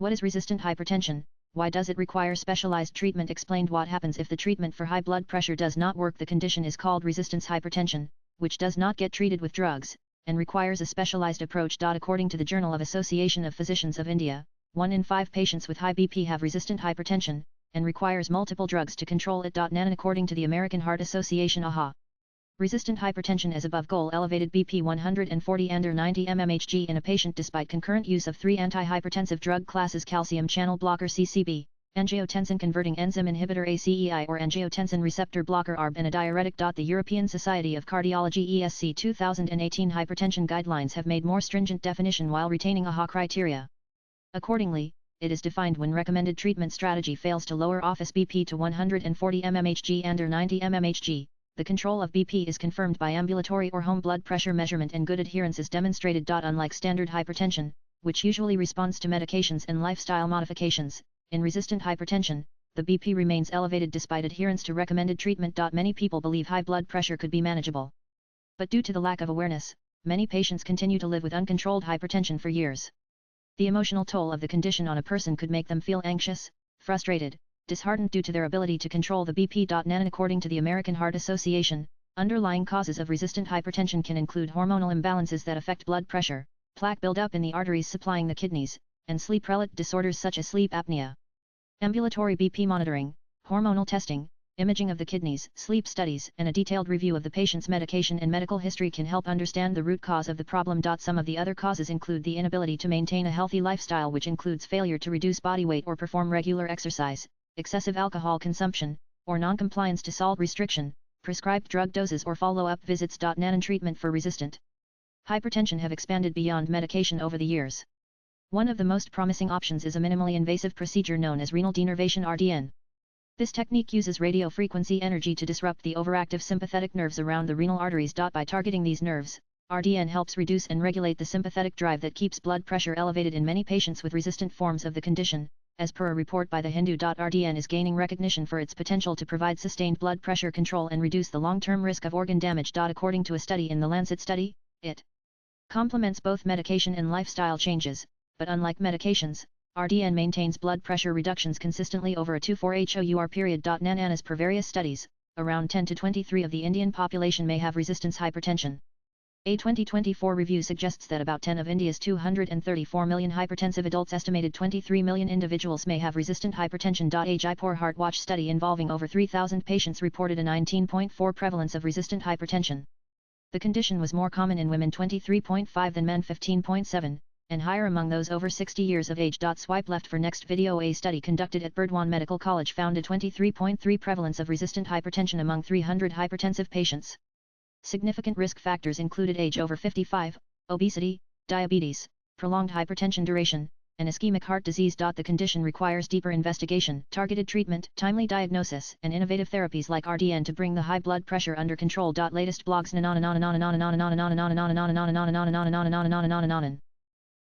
What is resistant hypertension? Why does it require specialized treatment? Explained. What happens if the treatment for high blood pressure does not work? The condition is called resistance hypertension, which does not get treated with drugs, and requires a specialized approach. According to the Journal of Association of Physicians of India, 1 in 5 patients with high BP have resistant hypertension, and requires multiple drugs to control it. And according to the American Heart Association, AHA, resistant hypertension as above. Goal: elevated BP 140 under 90 mmHg in a patient despite concurrent use of 3 antihypertensive drug classes: calcium channel blocker CCB, angiotensin converting enzyme inhibitor ACEI or angiotensin receptor blocker ARB, and a diuretic. The European Society of Cardiology ESC 2018 hypertension guidelines have made more stringent definition while retaining AHA criteria. Accordingly, it is defined when recommended treatment strategy fails to lower office BP to 140 mmHg under 90 mmHg. The control of BP is confirmed by ambulatory or home blood pressure measurement, and good adherence is demonstrated. Unlike standard hypertension, which usually responds to medications and lifestyle modifications, in resistant hypertension, the BP remains elevated despite adherence to recommended treatment. Many people believe high blood pressure could be manageable. But due to the lack of awareness, many patients continue to live with uncontrolled hypertension for years. The emotional toll of the condition on a person could make them feel anxious, frustrated, disheartened due to their ability to control the BP. And according to the American Heart Association, underlying causes of resistant hypertension can include hormonal imbalances that affect blood pressure, plaque buildup in the arteries supplying the kidneys, and sleep-related disorders such as sleep apnea. Ambulatory BP monitoring, hormonal testing, imaging of the kidneys, sleep studies, and a detailed review of the patient's medication and medical history can help understand the root cause of the problem. Some of the other causes include the inability to maintain a healthy lifestyle, which includes failure to reduce body weight or perform regular exercise, excessive alcohol consumption, or non-compliance to salt restriction, prescribed drug doses or follow-up visits. And treatment for resistant hypertension have expanded beyond medication over the years. One of the most promising options is a minimally invasive procedure known as renal denervation (RDN). This technique uses radiofrequency energy to disrupt the overactive sympathetic nerves around the renal arteries. By targeting these nerves, RDN helps reduce and regulate the sympathetic drive that keeps blood pressure elevated in many patients with resistant forms of the condition. As per a report by The Hindu, RDN is gaining recognition for its potential to provide sustained blood pressure control and reduce the long-term risk of organ damage. According to a study in the Lancet study, it complements both medication and lifestyle changes, but unlike medications, RDN maintains blood pressure reductions consistently over a 2-4 HOUR period. And as per various studies, around 10 to 23% of the Indian population may have resistance hypertension. A 2024 review suggests that about 10 of India's 234 million hypertensive adults, estimated 23 million individuals, may have resistant hypertension. A Jaipur Heart Watch study involving over 3,000 patients reported a 19.4% prevalence of resistant hypertension. The condition was more common in women 23.5% than men 15.7%, and higher among those over 60 years of age. Swipe left for next video. A study conducted at Burdwan Medical College found a 23.3% prevalence of resistant hypertension among 300 hypertensive patients. Significant risk factors included age over 55, obesity, diabetes, prolonged hypertension duration, and ischemic heart disease. The condition requires deeper investigation, targeted treatment, timely diagnosis, and innovative therapies like RDN to bring the high blood pressure under control. Latest blogs.